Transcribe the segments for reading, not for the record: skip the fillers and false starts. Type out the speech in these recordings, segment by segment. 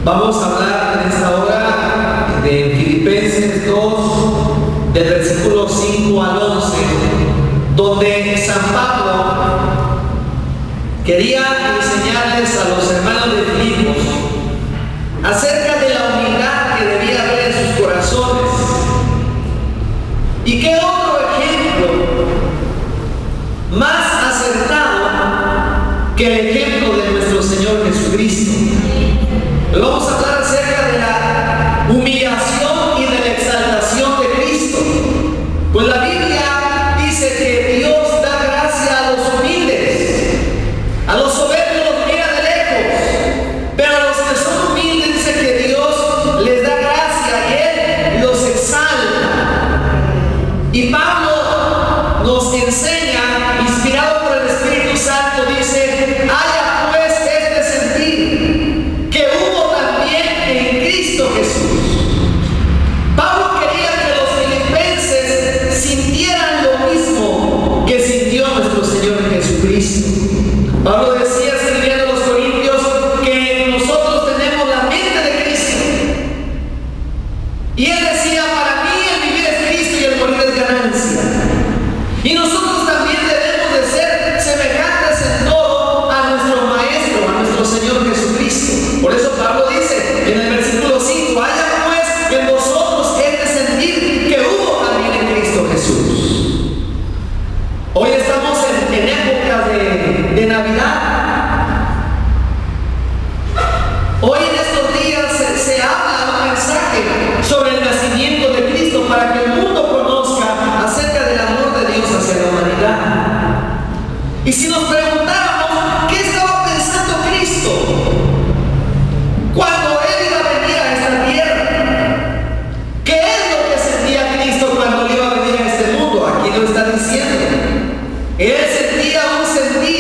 Vamos a hablar en esta hora de Filipenses 2, del versículo 5 al 11, donde San Pablo quería enseñarles a los hermanos de Filipos acerca de la humildad que debía haber en sus corazones. ¿Y qué otro ejemplo más acertado que el ejemplo de nuestro Señor Jesucristo? Hoy vamos a hablar acerca de la humillación y de la exaltación de Cristo. Pues la Biblia dice que Dios da gracia a los humildes, a los soberbios los mira de lejos, pero a los que son humildes dice que Dios les da gracia y Él los exalta. Y Pablo nos enseña, inspirado por el Espíritu Santo, dice: haya pues este sentir que hubo también en Cristo Jesús. Pablo quería que los filipenses sintieran lo mismo que sintió nuestro Señor Jesucristo. Pablo decía, escribiendo a los Corintios, que nosotros tenemos la mente de Cristo. Y él decía: para mí el vivir es Cristo y el morir es ganancia. Y nosotros también debemos de ser semejantes en todo a nuestro Maestro, a nuestro Señor Jesucristo. Por eso Pablo dice en el versículo 5: haya pues en vosotros este sentir que hubo también en Cristo Jesús. Hoy estamos en época de Navidad. Hoy en estos días se habla un mensaje sobre el nacimiento de Cristo para que el mundo conozca acerca del amor de Dios hacia la humanidad. Y si nos preguntáramos qué estaba pensando Cristo cuando Él iba a venir a esta tierra, ¿qué es lo que sentía Cristo cuando Él iba a venir a este mundo? Aquí lo está diciendo. Él sentía un sentir.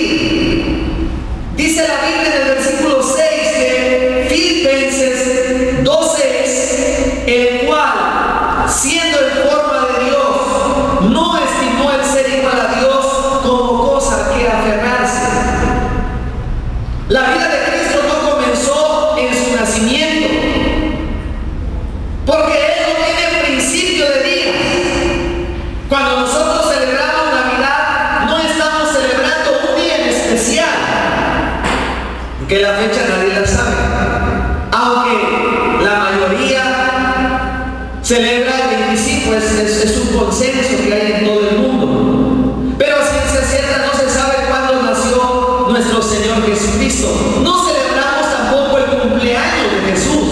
Dice la Biblia en el versículo 6 de Filipenses 2:6, el cual, siendo en forma de Dios, no estimó el ser igual a Dios como cosa que aferrarse. La vida de Cristo no comenzó en su nacimiento, porque Él no tiene principio de días. Cuando nosotros celebramos Navidad, no estamos celebrando un día en especial, que la fecha nadie la sabe, aunque la mayoría celebra el 25, es un consenso que hay en todo el mundo. Pero a ciencia cierta no se sabe cuándo nació nuestro Señor Jesucristo. No celebramos tampoco el cumpleaños de Jesús,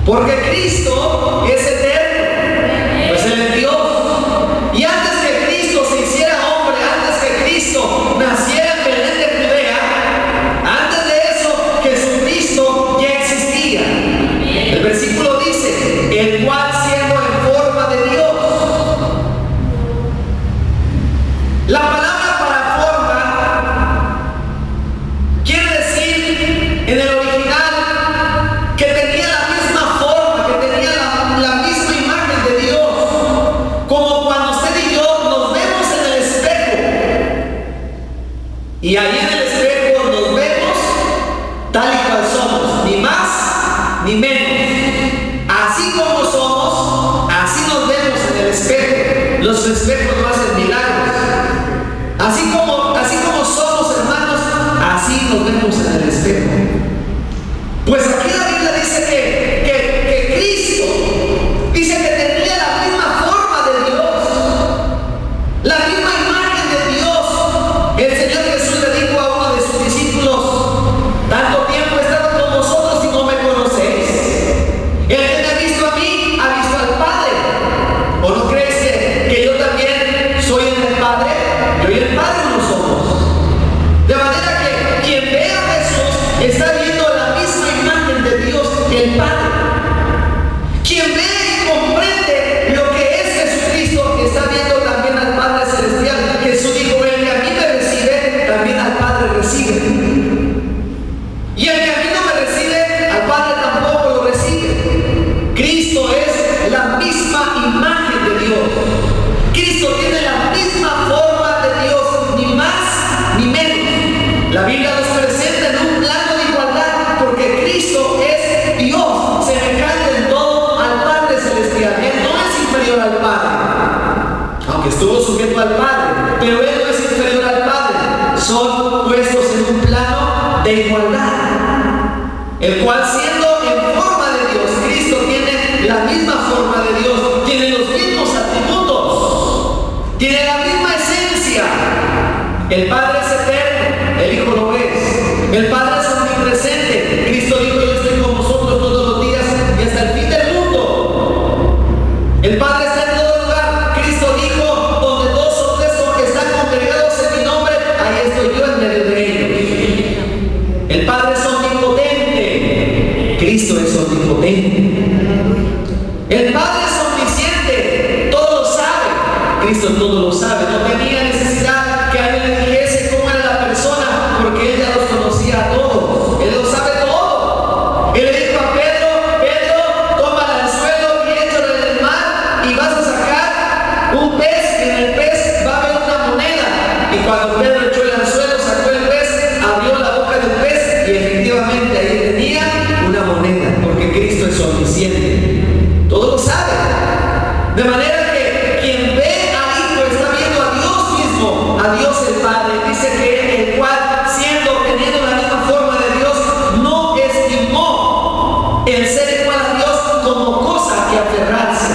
porque Cristo es eterno, pues Él es Dios. Y antes que Cristo se hiciera hombre, antes que Cristo naciera en Belén de Judea, antes de eso, Jesucristo ya existía. El versículo dice: el cual siendo en forma de Dios. La palabra para forma quiere decir en el original que tenía la misma forma, que tenía la misma imagen de Dios, como cuando usted y yo nos vemos en el espejo. Y ahí en el espejo nos vemos tal y cual somos, ni más ni menos. Así como somos, así nos vemos en el espejo. Los espejos no hacen milagros. Así como somos, hermanos, así nos vemos en el espejo. Pues aquí la Biblia dice que Cristo dice que tenía la misma forma de Dios, la misma imagen de Dios. El Señor Jesús le dijo a uno de sus discípulos: tanto tiempo he estado con vosotros y no me conocéis. El que me ha visto a mí, ha visto al Padre. ¿O no crees que yo también de igualdad, el cual siendo en forma de Dios, Cristo tiene la misma forma de Dios, tiene los mismos atributos, tiene la misma esencia. El Padre es eterno, el Hijo lo es. El Padre es omnipresente. Cristo dijo: yo estoy con vosotros todos los días y hasta el fin del mundo. El Padre está en todo lugar. Cristo dijo: donde dos o tres están congregados en mi nombre, ahí estoy yo en medio de ellos. El Padre es omnipotente. Cristo es omnipotente. El Padre es omnisciente. Todo lo sabe. Cristo todo lo sabe. No tenía necesidad que alguien le dijese cómo era la persona, porque Él ya los conocía a todos. Él lo sabe todo. Él le dijo a Pedro: Pedro, toma el anzuelo y échalo en el mar y vas a sacar un pez, y en el pez va a haber una moneda. Y cuando Pedro echó el anzuelo, sacó el pez, abrió la boca del pez y efectivamente ahí tenía una moneda, porque Cristo es omnisciente. Todo lo sabe. De manera que quien ve al Hijo está viendo a Dios mismo, a Dios el Padre. Dice que el cual, teniendo la misma forma de Dios, no estimó el ser igual a Dios como cosa que aferrarse.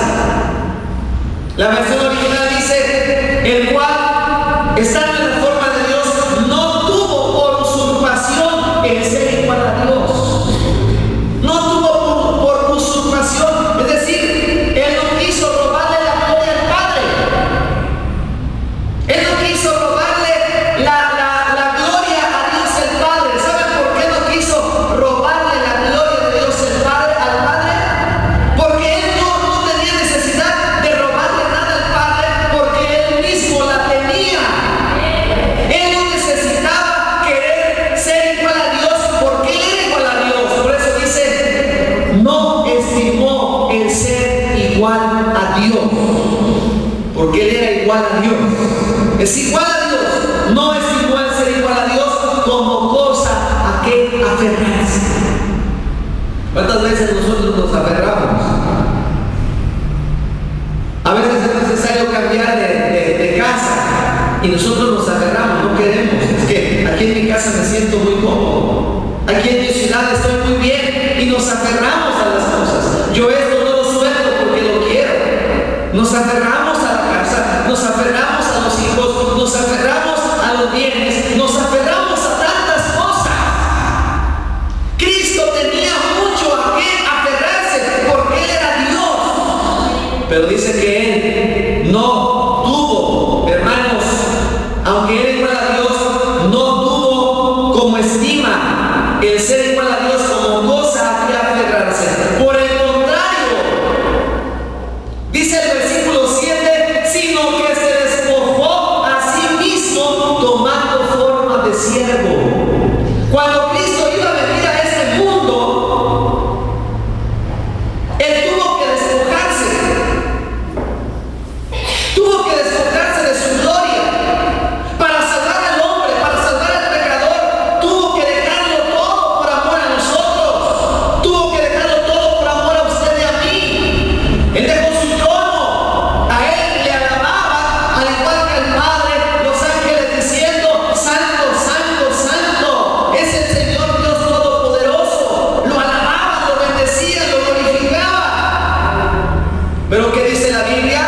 La versión original dice: el cual, estando en la forma de Dios, no tuvo por usurpación el ser igual a Dios. No tuvo por usurpación, es decir, Él no quiso robarle la gloria al Padre. Él no quiso robarle la gloria a Dios el Padre. ¿Saben por qué no quiso robarle la gloria de Dios el Padre al Padre? Porque Él no tenía necesidad de robarle nada al Padre, porque Él mismo la tenía. Él no necesitaba querer ser igual a Dios, porque Él era igual a Dios. Por eso dice: no estimó el ser igual a Dios, porque Él era igual a Dios. Es igual a Dios. No estimó el ser igual a Dios como cosa a que aferrarse. ¿Cuántas veces nosotros nos aferramos? A veces es necesario cambiar de casa y nosotros nos aferramos, no queremos. Es que aquí en mi casa me siento muy cómodo, aquí en mi ciudad estoy muy bien, y nos aferramos a las cosas. Yo esto no lo suelto porque lo quiero. Nos aferramos a la casa, nos aferramos a los hijos, nos aferramos a los bienes, nos aferramos a tantas cosas. Cristo tenía mucho a qué aferrarse porque Él era Dios. Pero dice que Él no tuvo, hermanos, aunque Él igual a Dios, no tuvo como estima el ser igual a Dios como cosa a que aferrarse. Por el contrario, dice el versículo 7, sino que se despojó a sí mismo tomando forma de siervo. Cuando Cristo iba a venir a este mundo, Él tuvo que despojarse. Tuvo que despojarse de su gloria para salvar al hombre, para salvar al pecador. Tuvo que dejarlo todo por amor a nosotros. Tuvo que dejarlo todo por amor a usted y a mí. Él dejó su trono. A Él le alababa, al igual que al Padre, los ángeles diciendo: Santo, Santo, Santo es el Señor Dios Todopoderoso. Lo alababan, lo bendecían, lo glorificaban. Pero ¿qué dice la Biblia?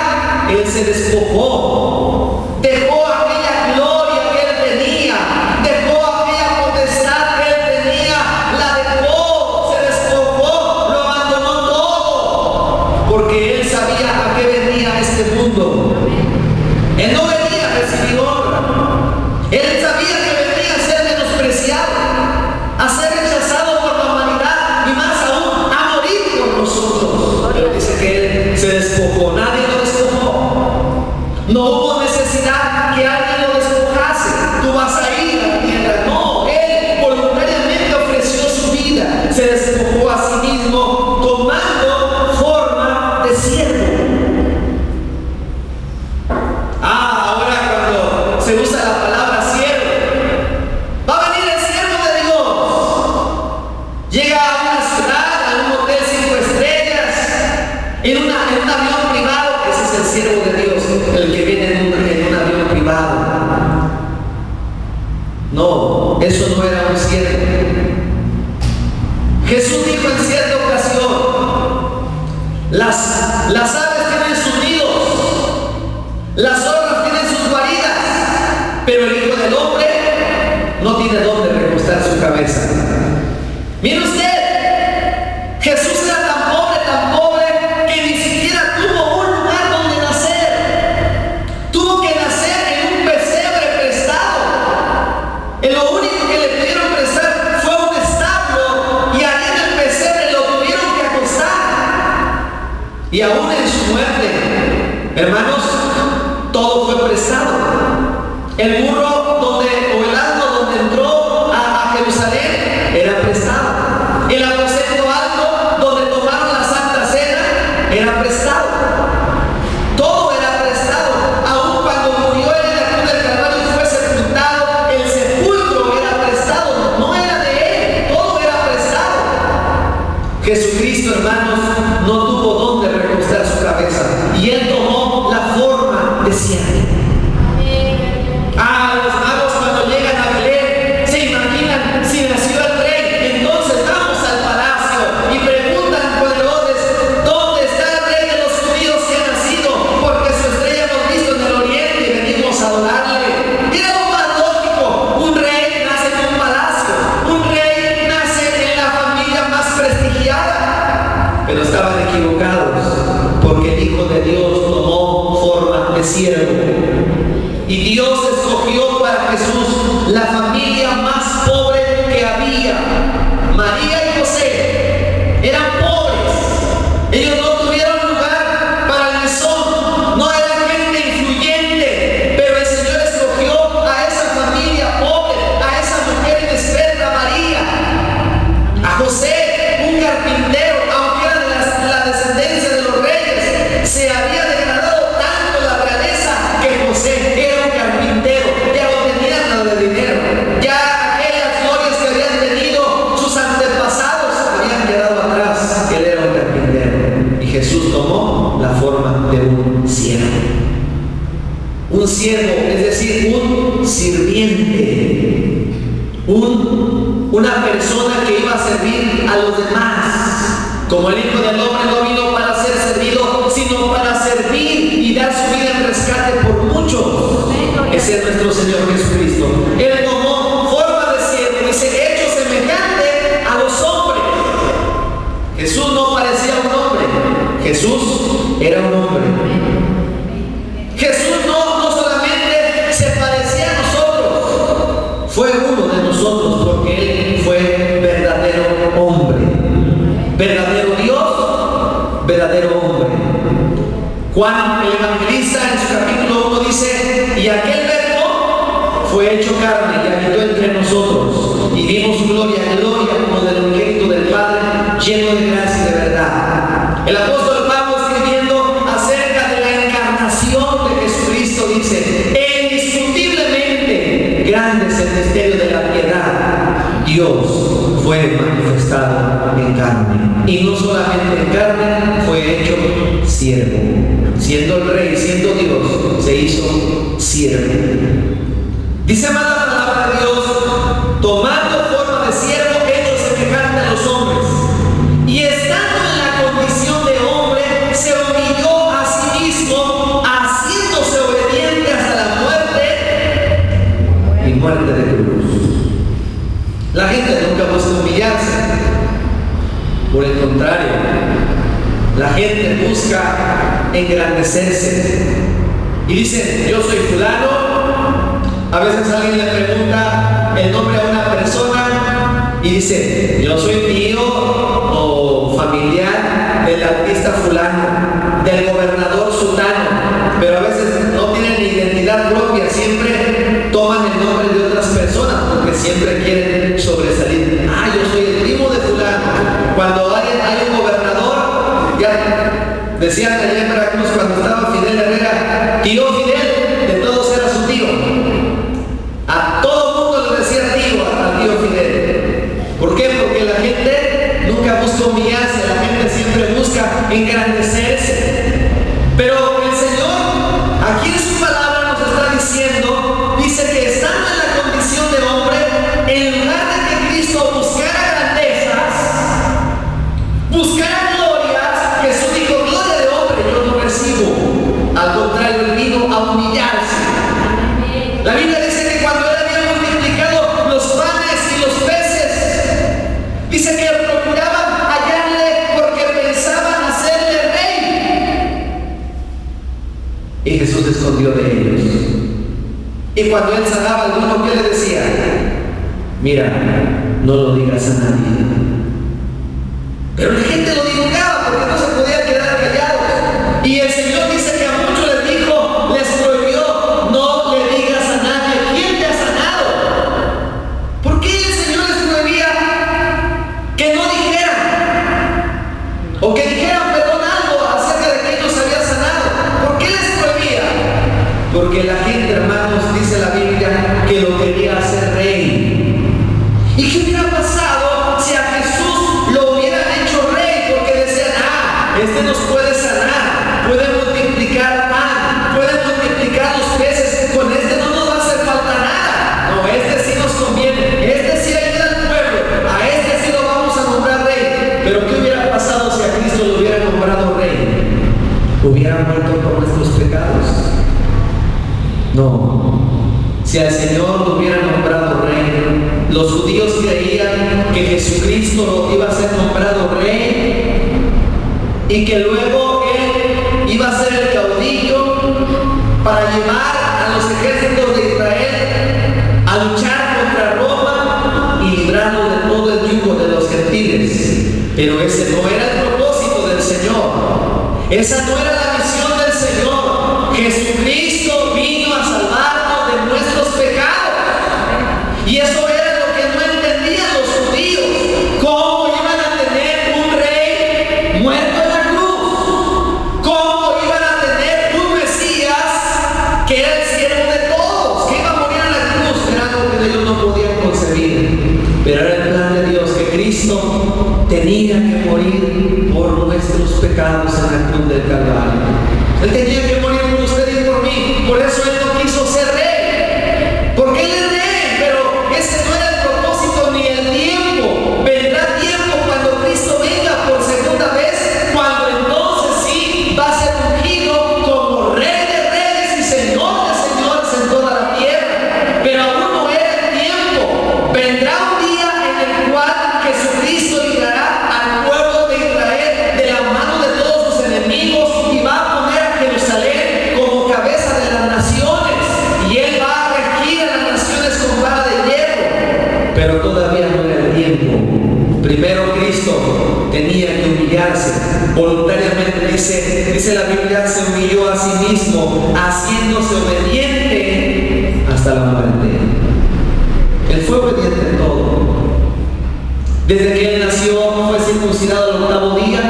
Él se despojó, dejó aquella gloria que Él tenía, dejó aquella potestad que Él tenía, la dejó, se despojó, lo abandonó todo, porque Él sabía a qué venía a este mundo. Él no venía a recibir honra, Él sabía que venía a ser menospreciado, a ser rechazado por la humanidad y más aún a morir por nosotros. Pero dice que Él se despojó, nadie lo despojó. No hubo necesidad que alguien lo despojase. Tú vas a ir a la tierra. No, Él voluntariamente ofreció su vida. Se despojó a sí mismo tomando forma de siervo. Ahora cuando se usa la palabra siervo, va a venir el siervo de Dios. Llega a una ciudad, a un hotel 5 estrellas, en un avión privado. Ese es el siervo de Dios, el que viene en un avión privado. No, eso no era un siervo. Jesús dijo en cierta ocasión: las aves tienen sus nidos, las zorras tienen sus guaridas, pero el Hijo del Hombre no tiene dónde recostar su cabeza. Mire usted, Jesús era tan pobre que ni siquiera tuvo un lugar donde nacer. Tuvo que nacer en un pesebre prestado. En lo único que le pudieron prestar fue un establo, y ahí en el pesebre lo tuvieron que acostar. Y aún en su muerte, hermanos, todo fue prestado. El burro o el asno donde entró a Jerusalén era prestado. El aposento alto donde tomaron la Santa Cena era prestado. Todo era prestado. Aún cuando murió en la cruz del Calvario y fue sepultado, el sepulcro era prestado. No era de él, todo era prestado. Jesucristo, hermanos, no tuvo dónde recostar su cabeza, y él tomó la forma de siervo. Los magos, cuando llegan a Belén, se imaginan si nació el rey. Entonces vamos al palacio y preguntan con Herodes: ¿dónde está el rey de los judíos que ha nacido? Porque su estrella hemos visto en el oriente y venimos a adorarle. Era lo más lógico. Un rey nace en un palacio, un rey nace en la familia más prestigiada. Pero estaban equivocados, porque el Hijo de Dios tomó forma de siervo. Y Dios escogió para Jesús la familia más pobre que había. María y José eran pobres. Ellos no tuvieron lugar para el mesón, no eran gente influyente, pero el Señor escogió a esa familia pobre, a esa mujer inexperta, María. A José, un carpintero, aunque era de la descendencia de los reyes, se había degradado tanto la realeza que José era un carpintero, ya no tenía nada de dinero, ya aquellas glorias que habían tenido sus antepasados habían quedado atrás. Él era un carpintero, y Jesús tomó la forma de un siervo. Un siervo, es decir, un sirviente, una persona que iba a servir a los demás. Como el Hijo del Hombre no vino para ser servido, sino para servir y dar su vida en rescate por muchos. Ese es nuestro Señor Jesucristo. Él tomó forma de siervo, dice, hecho semejante a los hombres. Jesús no parecía un hombre, Jesús era un hombre. Jesús no solamente se parecía a nosotros, fue uno de nosotros, porque Él fue verdadero hombre. Verdadero Dios, verdadero hombre. Juan el Evangelista en su capítulo 1 dice: y aquel verbo fue hecho carne y habitó entre nosotros, y vimos su gloria, gloria como del unigénito del Padre, lleno de gracia y de verdad. El apóstol Pablo, escribiendo acerca de la encarnación de Jesucristo, dice: indiscutiblemente grande es el misterio de la piedad. Dios fue manifestado en carne, y no solamente en carne, fue hecho siervo. Siendo el rey, siendo Dios, se hizo siervo. Dice más la palabra de Dios: tomando forma de siervo, hecho semejante a los hombres, y estando en la condición de hombre, se humilló a sí mismo, haciéndose obediente hasta la muerte, y muerte de cruz. La gente nunca busca humillarse, por el contrario, la gente busca engrandecerse y dice: yo soy fulano. A veces alguien le pregunta el nombre a una persona y dice: yo soy tío o familiar del artista fulano, del gobernador sultano, pero a veces no tienen ni identidad propia, siempre toman el nombre de otras personas porque siempre quieren sobresalir. Yo soy el primo de fulano. Cuando hay un gobernador, ya decían allá en Veracruz, cuando estaba Fidel Herrera: tío Fidel, de todos era su tío. A todo mundo le decía tío al tío Fidel. ¿Por qué? Porque la gente nunca busca humillarse, la gente siempre busca engrandecerse. Pero el Señor, aquí en su palabra nos está diciendo, dice que estando en la condición de hombre, en lugar de que Cristo buscara grandezas, buscara glorias, Jesús dijo: gloria de hombre yo no recibo. Al contrario, él vino a humillarse. La Biblia dice que cuando él había multiplicado los panes y los peces, dice que procuraban hallarle porque pensaban hacerle rey. Y Jesús se escondió de ellos. Y cuando él sanaba a alguno, ¿qué le decía? Mira, no lo digas a nadie. Pero la gente lo divulgaba porque no se podía quedar callados. Y el Señor dice que a muchos les dijo, les prohibió: no le digas a nadie. ¿Quién te ha sanado? ¿Por qué el Señor les prohibía que no dijeran? O que dijeran, perdón, algo acerca de que Él los había sanado. ¿Por qué les prohibía? Porque la gente, hermanos, dice la Biblia, que lo quería hacer rey. ¿Y qué hubiera pasado si a Jesús lo hubieran hecho rey? Porque decían: este nos puede sanar, puede multiplicar pan, puede multiplicar los peces, con este no nos va a hacer falta nada. No, este sí nos conviene, este sí ayuda al pueblo, a este sí lo vamos a nombrar rey. Pero ¿qué hubiera pasado si a Cristo lo hubieran nombrado rey? ¿Hubiera muerto por nuestros pecados? No. Si al Señor lo hubiera nombrado rey, los judíos creían que Jesucristo iba a ser nombrado rey y que luego Él iba a ser el caudillo para llevar a los ejércitos de Israel a luchar contra Roma y librarlo de todo el yugo de los gentiles. Pero ese no era el propósito del Señor. Esa no era la misión del Señor. Jesucristo vino a salvarnos de nuestros pecados. Y eso era lo que no entendían los judíos. ¿Cómo iban a tener un rey muerto en la cruz? ¿Cómo iban a tener un Mesías que era el siervo de todos, que iba a morir en la cruz? Era algo que ellos no podían concebir. Pero era el plan de Dios que Cristo tenía que morir por nuestros pecados en la cruz del Calvario. Él tenía que morir por usted y por mí. Por eso Él no quiso ser rey. Porque Él es rey, pero ese no era el propósito ni el tiempo. Vendrá tiempo cuando Cristo venga por segunda vez, cuando entonces sí va a ser ungido como Rey de reyes y Señor de señores en toda la tierra. Pero aún no era el tiempo. Vendrá un día en el cual Jesucristo librará al pueblo de Israel de la mano de todos sus enemigos y va a poner a Jerusalén como cabeza de las naciones, y Él va a regir a las naciones con vara de hierro. Pero todavía no era el tiempo. Primero Cristo tenía que humillarse voluntariamente. Dice la Biblia, se humilló a sí mismo, haciéndose obediente hasta la muerte. Él fue obediente en todo. Desde que Él nació, fue circuncidado al 8º día,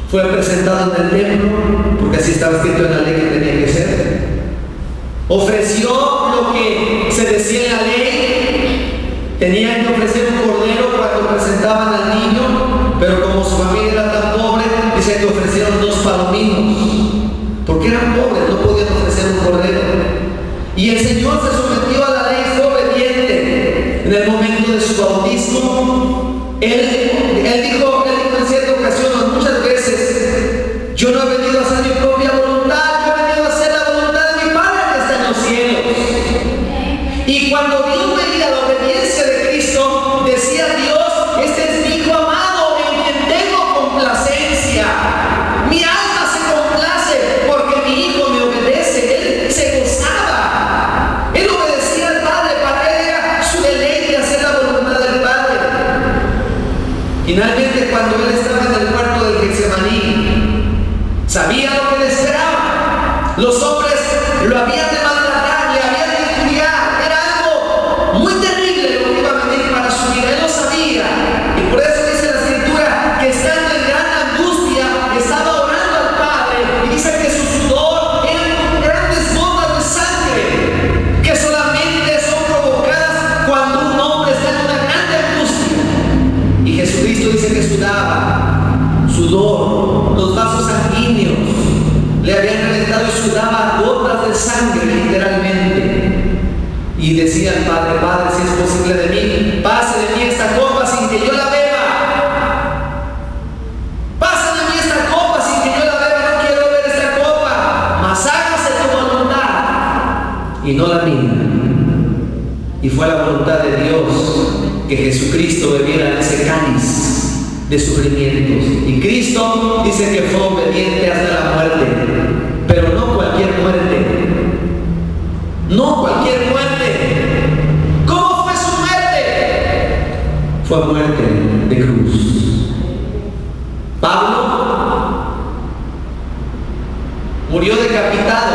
fue presentado en el templo, porque así estaba escrito en la ley que tenía que ser. Ofreció lo que se decía en la ley. Tenían que ofrecer un cordero cuando presentaban al niño, pero como su familia era tan pobre, dice que ofrecieron 2 palominos, porque eran pobres, no podían ofrecer un cordero. Y el Señor se sometió a la ley, fue obediente. En el momento de su bautismo, Él dijo en cierta ocasión, muchas veces: yo no he venido a hacer mi propia voluntad, yo he venido a hacer la voluntad de mi Padre que está en los cielos. Y cuando Dios veía la obediencia de Cristo, decía Dios: este es mi Hijo amado, en quien tengo complacencia. Mi alma se complace porque mi Hijo me obedece. Él se gozaba. Él obedecía al Padre. Para Él era su deleite hacer la voluntad del Padre. Finalmente, cuando Él estaba en el cuarto del Getsemaní, sabía lo que le esperaba. Los hombres lo habían de maltratar, le habían de injuriar. Era algo muy terrible lo que iba a venir para su vida. Él lo sabía. Y por eso dice la Escritura que estando en gran angustia, estaba orando al Padre. Y dice que su sudor eran grandes gotas de sangre, que solamente son provocadas cuando un hombre está en una grande angustia. Y Jesucristo dice que sudaba, sudor, los vasos sanguíneos le habían reventado y sudaba gotas de sangre, literalmente. y decía al Padre: Padre, si es posible de mí, pase de mí esta copa sin que yo la beba. Pase de mí esta copa sin que yo la beba. No quiero beber esta copa, mas hágase tu voluntad y no la mía. Y fue la voluntad de Dios que Jesucristo bebiera ese cáliz de sufrimientos. Y Cristo dice que fue obediente hasta la muerte, pero no cualquier muerte. No cualquier muerte. ¿Cómo fue su muerte? Fue muerte de cruz. Pablo murió decapitado.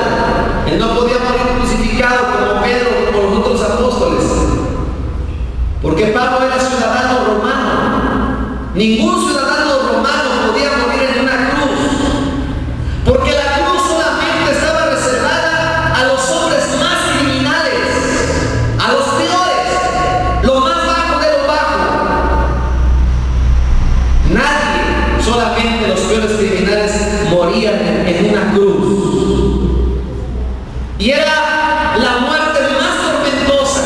Él no podía morir crucificado como Pedro o como los otros apóstoles, porque Pablo era ciudadano romano. Ningún ciudadano romano podía morir en una cruz, porque la cruz solamente estaba reservada a los hombres más criminales, a los peores, lo más bajo de lo bajo. Nadie, solamente los peores criminales morían en una cruz. Y era la muerte más tormentosa,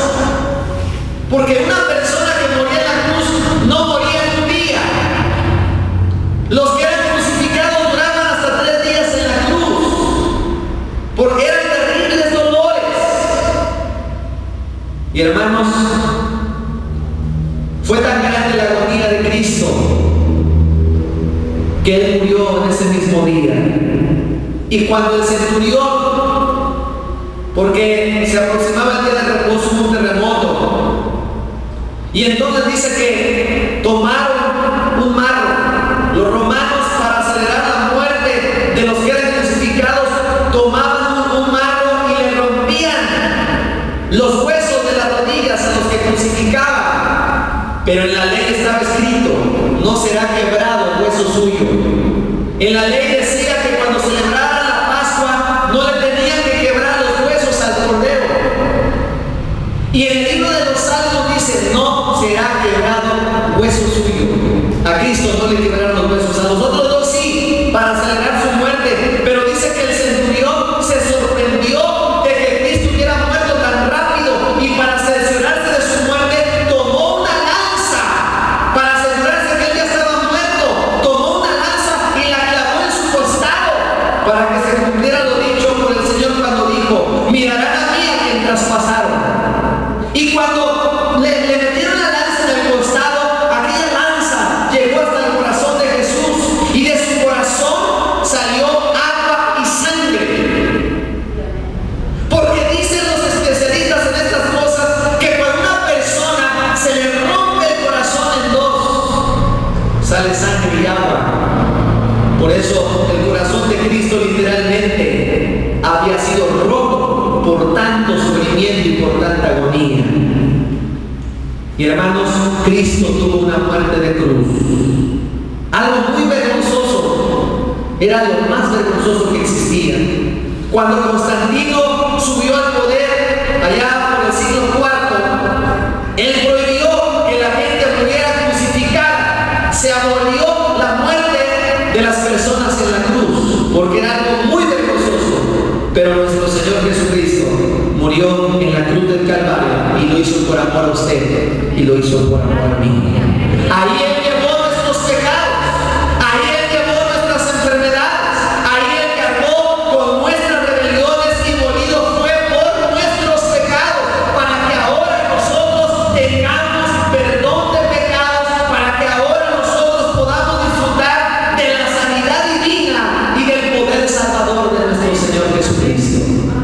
porque una persona que moría en la cruz no moría en un día. Los que eran crucificados duraban hasta 3 días en la cruz, porque eran terribles dolores. Y hermanos, fue tan grande la agonía de Cristo que Él murió en ese mismo día. Y cuando el centurión, porque se aproximaba el día de reposo, hubo un terremoto, y entonces dice que tomaron un marro. Los romanos, para acelerar la muerte de los que eran crucificados, tomaban un marro y le rompían los huesos de las rodillas a los que crucificaban. Pero en la ley estaba escrito: no será quebrado el hueso suyo. En la ley decía que cuando celebrara la Pascua no le tenían que quebrar los huesos al cordero. Y en el libro de los Salmos dice: no será quebrado hueso suyo. A Cristo no le quebraron los huesos, a los otros dos sí, para celebrar su muerte. Pero dice que el centurión se sorprendió de que Cristo hubiera muerto tan rápido, y para cerciorarse de su muerte tomó una lanza. Para asegurarse que él ya estaba muerto, tomó una lanza y la clavó en su costado, para que se cumpliera lo dicho por el Señor cuando dijo: mirarán a mí a quien traspasaron. Y cuando le metieron la lanza en el costado, aquella lanza llegó hasta el corazón de Jesús, y de su corazón salió agua y sangre. Porque dicen los especialistas en estas cosas que cuando una persona se le rompe el corazón en dos, sale sangre y agua. Por eso el corazón de Cristo literalmente había sido roto por tanto sufrimiento y por tanta agonía. Y hermanos, Cristo tuvo una muerte de cruz, algo muy vergonzoso. Era lo más vergonzoso que existía. Cuando Constantino subió al poder allá por el siglo IV, él prohibió que la gente pudiera crucificar. Se abolió la muerte de las personas en la cruz, porque era algo muy vergonzoso. Pero nuestro Señor Jesucristo murió en la cruz del Calvario, y lo hizo por amor a usted, y lo hizo por amor a mí. Ahí Él llevó nuestros pecados, ahí Él llevó nuestras enfermedades, ahí Él cargó con nuestras rebeliones, y molido fue por nuestros pecados, para que ahora nosotros tengamos perdón de pecados, para que ahora nosotros podamos disfrutar de la sanidad divina y del poder salvador de nuestro Señor Jesucristo.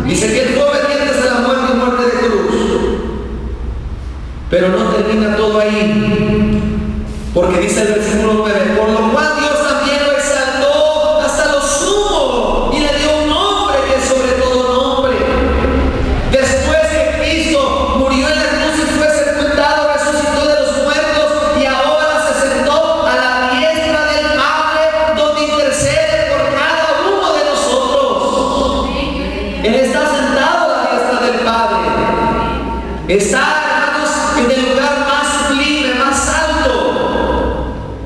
Dice que Él fue obediente hasta la muerte, y muerte de cruz. Pero no termina todo ahí, porque dice el versículo 9: por lo cual Dios también lo exaltó hasta lo sumo, y le dio un nombre que es sobre todo nombre. Después que Cristo murió en la cruz y fue sepultado, resucitó de los muertos, y ahora se sentó a la diestra del Padre, donde intercede por cada uno de nosotros. Él está sentado a la diestra del Padre. Está, hermanos, en el lugar más sublime, más alto.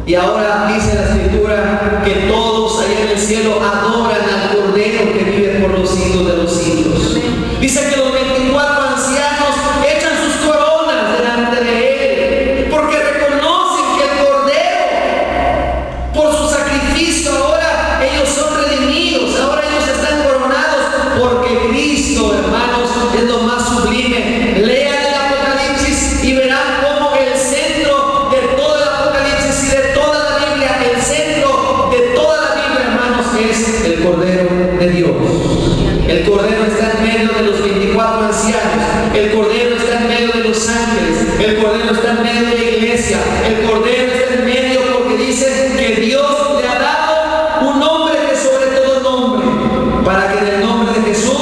Y ahora dice la Escritura que todos allá en el cielo adoran al Cordero que vive por los siglos de los siglos. Dice que los 24 ancianos iglesia. El Cordero está en medio porque dice que Dios le ha dado un nombre que es sobre todo nombre, para que en el nombre de Jesús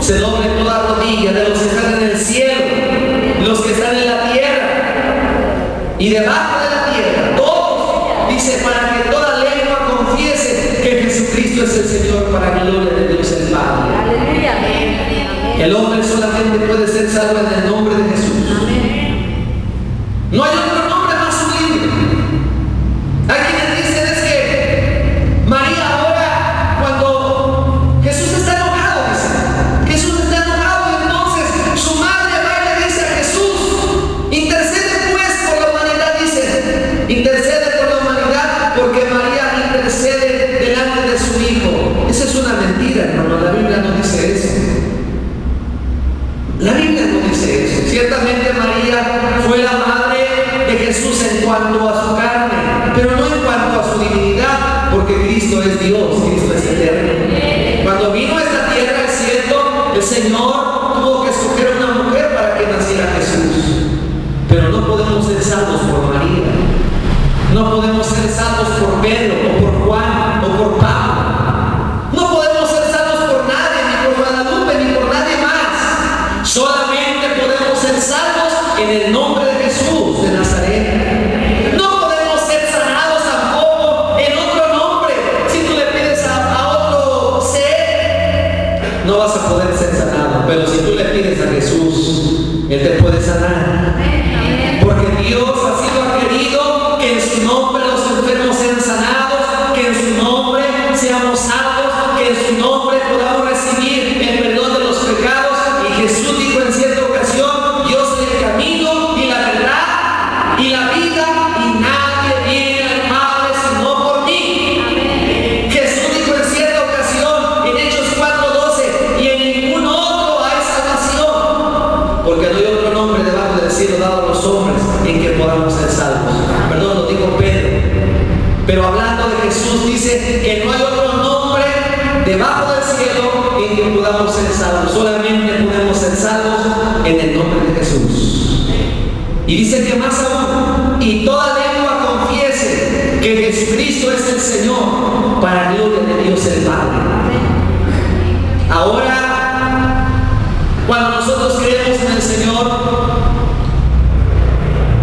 se doble toda rodilla de los que están en el cielo, los que están en la tierra y debajo de la tierra, todos, dice, para que toda lengua confiese que Jesucristo es el Señor, para gloria de Dios el Padre. Aleluya. El hombre solamente puede ser salvo en el nombre de Jesús. No hay otro nombre más sublime. Hay quienes dicen es que María ahora, cuando Jesús está enojado, dice, Jesús está enojado, y entonces su madre va y le dice a Jesús, intercede pues por la humanidad, dice, intercede por la humanidad, porque María intercede delante de su Hijo. Esa es una mentira, hermano. La Biblia no dice eso. La Biblia no dice eso. Ciertamente María fue la madre de Jesús en cuanto a su carne, pero no en cuanto a su divinidad, porque Cristo es Dios, Cristo es eterno. Cuando vino a esta tierra, es cierto, el Señor tuvo que escoger una mujer para que naciera Jesús, pero no podemos ser salvos por María, no podemos ser salvos por Pedro, o por Juan, o por Pablo. No podemos ser salvos por nadie, ni por Guadalupe, ni por nadie más. Solamente podemos ser salvos en el nombre de Jesús de Nazaret. No podemos ser sanados tampoco en otro nombre. Si tú le pides a otro ser, no vas a poder ser sanado. Pero si tú le pides a Jesús, Él te puede sanar. Porque Dios así lo ha querido, que en su nombre los enfermos sean sanados, que en su nombre seamos salvos, que en su nombre podamos recibir el perdón de los pecados. Y Jesús dijo en cierta ocasión, yo soy el camino y la verdad y la vida, y nadie viene al Padre sino por mí. Jesús dijo en cierta ocasión en Hechos 4:12, y en ningún otro hay salvación, porque no hay otro nombre debajo del cielo dado a los hombres en que podamos ser salvos. Perdón, lo dijo Pedro. Pero hablando de Jesús, dice que no hay otro nombre debajo del cielo en que podamos ser salvos. Solamente podemos ser salvos en el nombre de Jesús. Y dice que más aún, y toda lengua confiese que Jesucristo es el Señor, para gloria de Dios el Padre. Ahora, cuando nosotros creemos en el Señor,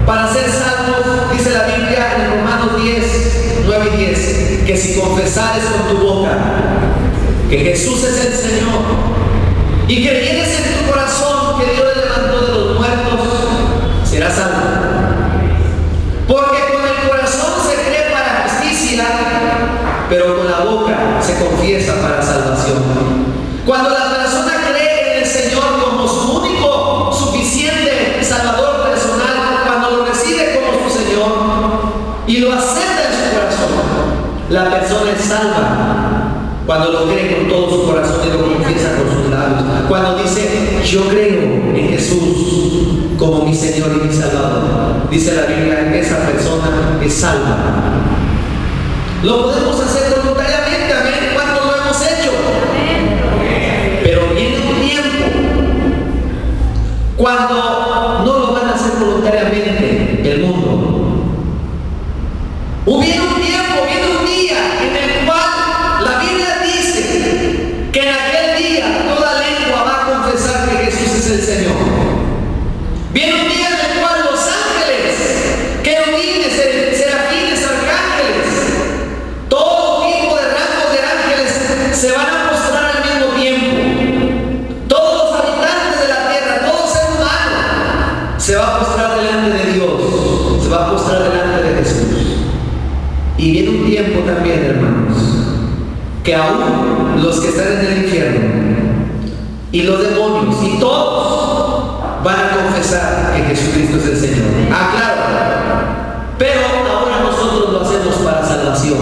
para ser salvos, dice la Biblia en Romanos 10:9 y 10, que si confesares con tu boca que Jesús es el Señor y creyeres en tu corazón que Dios le levantó de los muertos, serás salvo. Porque con el corazón se cree para justicia, pero con la boca se confiesa para salvación. Cuando la persona cree en el Señor como su único, suficiente Salvador personal, cuando lo recibe como su Señor y lo acepta en su corazón, la persona es salva. Cuando lo cree con todo su corazón y lo confiesa con sus labios. Cuando dice, yo creo en Jesús como mi Señor y mi Salvador, dice la Biblia que esa persona es salva. Lo podemos hacer voluntariamente, amén. ¿Cuántos lo hemos hecho? Pero viene un tiempo cuando no lo van a hacer voluntariamente el mundo. Hubiera un tiempo, viene un día en el cual la Biblia dice que en aquel día toda lengua va a confesar que Jesús es el Señor. Viene un día en el cual los ángeles, querubines, serafines, arcángeles, todo tipo de rangos de ángeles se van a postrar al mismo tiempo. Todos los habitantes de la tierra, todo ser humano, se va a postrar delante de Dios, se va a postrar delante de Jesús. Y viene un tiempo también, hermanos, que aún los que están en el infierno y los demonios y todos van a confesar que Jesucristo es el Señor. Ah, claro. Pero ahora nosotros lo hacemos para salvación.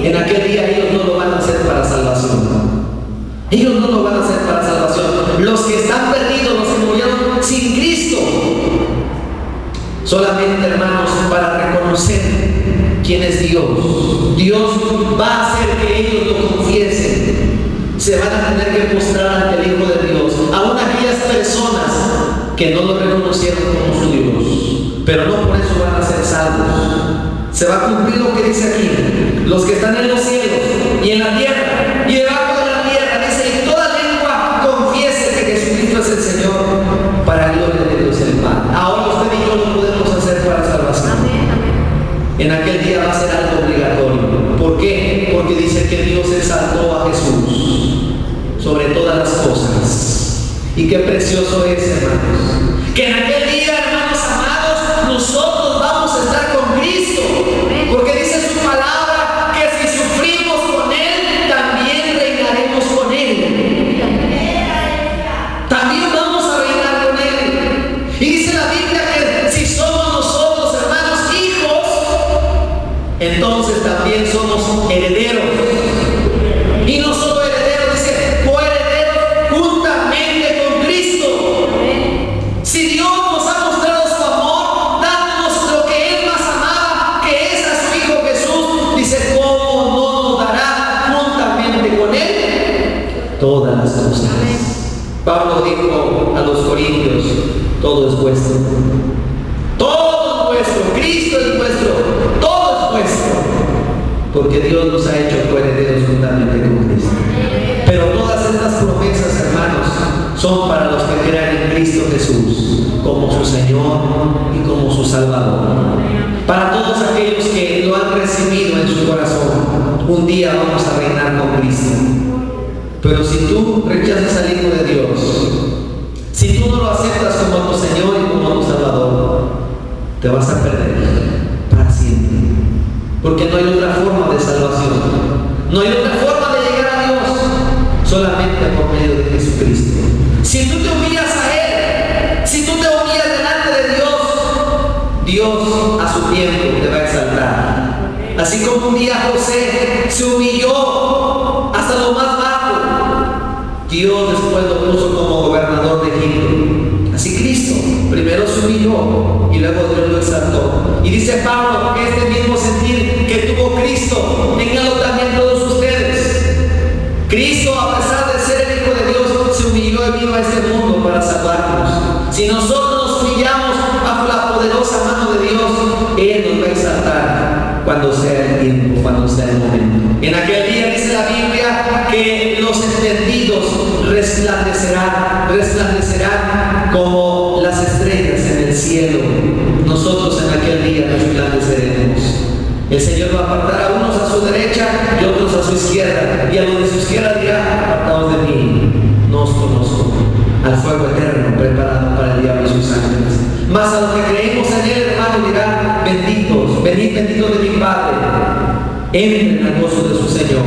En aquel día ellos no lo van a hacer para salvación. Ellos no lo van a hacer para salvación. Los que están perdidos, los que murieron sin Cristo, solamente, hermanos, para reconocer quién es Dios. Dios va a hacer que ellos lo confiesen. Se van a tener que mostrar ante el Hijo de Dios. Aún aquellas personas que no lo reconocieron como su Dios. pero no por eso van a ser salvos. Se va a cumplir lo que dice aquí: los que están en los cielos y en la tierra y debajo de la tierra, dice, y toda lengua confiese que Jesucristo es el Señor, para gloria de Dios el Padre. Ahora usted y yo lo podemos hacer para salvación. En aquel día va a ser algo obligatorio. ¿Por qué? Porque dice que Dios exaltó a Jesús sobre todas las cosas. Y qué precioso es, hermanos, que en aquel día, hermanos amados, nosotros vamos a estar con Cristo, porque dice su palabra que si sufrimos con Él, también reinaremos con Él. También vamos a reinar con Él. Y dice la Biblia que si somos nosotros, hermanos, hijos, entonces también somos herederos. Y no solo herederos, dice, coherederos juntamente con Cristo. Si Dios nos ha mostrado su amor, dándonos lo que Él más amaba, que es a su Hijo Jesús, dice, ¿cómo no nos dará juntamente con Él todas las cosas? Pablo dijo a los corintios: todo es vuestro. Todo es vuestro. Cristo es vuestro. Todo es vuestro. Porque Dios nos ha hecho coherederos juntamente con Cristo. Pero todas estas promesas, hermanos, son para los que crean en Cristo Jesús como su Señor y como su Salvador. Para todos aquellos que lo han recibido en su corazón, un día vamos a reinar con Cristo. Pero si tú rechazas al Hijo de Dios, si tú no lo aceptas como tu Señor y como tu Salvador, te vas a perder para siempre. Porque no hay otra forma de salvación. No hay otra forma de llegar a Dios, solamente por medio de Jesucristo. Si tú te humillas a Él, si tú te humillas delante de Dios, Dios a su tiempo te va a exaltar. Así como un día José se humilló hasta lo más bajo, Dios después lo puso como gobernador de Egipto. Así Cristo primero se humilló y luego Dios lo exaltó. Y dice Pablo que este mismo sentir que tuvo Cristo, ténganlo también todos ustedes. Cristo, a pesar de ser el Hijo de Dios, se humilló y vino a este mundo para salvarnos. Si nosotros nos humillamos bajo la poderosa mano de Dios, Él nos va a exaltar cuando sea el tiempo, cuando sea el momento. En aquel día dice la Biblia que los entendidos resplandecerán como las estrellas en el cielo. Nosotros en aquel día resplandeceremos. El Señor va a apartar a unos a su derecha y a otros a su izquierda, y a los de su izquierda dirá: apartaos de mí, no os conozco, al fuego eterno preparado para el diablo y sus ángeles. Mas a los que creemos en Él, hermano, dirá: benditos, venid benditos de mi Padre, entren al gozo de su Señor,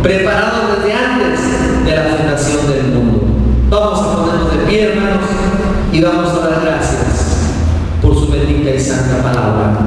preparados desde antes de la fundación del mundo. Vamos a ponernos de pie, hermanos, y vamos a dar gracias por su bendita y santa palabra.